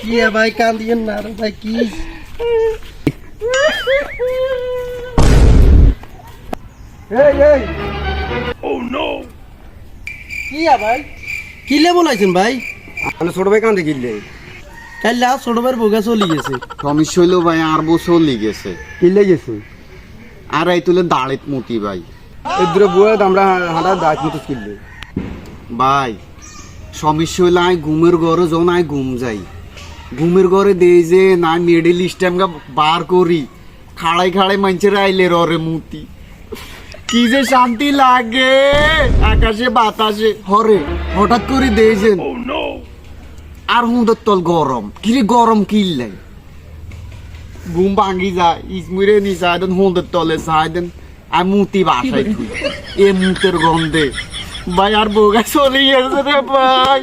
কি ভাই কান্দিয়েন না রে ভাই কি এই ও নো কি ভাই কিলে বলাইছেন ভাই আমি ছোট ভাই কান্দে কিনলে কাল লাস্ট ছোট ভাইয়ের বোগা চলে গেছে সমস্যা হইলো ভাই আর বছর লেগেছে কিনলে গেছে আর এই তুলে দাঁড়িত মুতি ভাই এই দূরে বুয়ে আমরা হাঁটা দাঁত মতো কিনলে ভাই সমস্যা হইলো আই ঘুমের ঘরে যখন আই ঘুম যাই ঘুমের ঘরে দেই যে না মিডল স্টাইম বার করি খাড়াই খাড়াই মানুষের আইলে রে মুতি কি যে শান্তি লাগে আকাশে বাতাসে হরে হঠাৎ করে দেইছেন আর হুঁদের তল গরম কিরে গরম কিনলাই ঘুম ভাঙি যায় ইসমুরে নি চাইদেন হুঁদের তলে চাইদেন আর মুতি বাসায় থুই এ মুতের গন্ধে ভাই আর বোগা চলে গেছে রে ভাই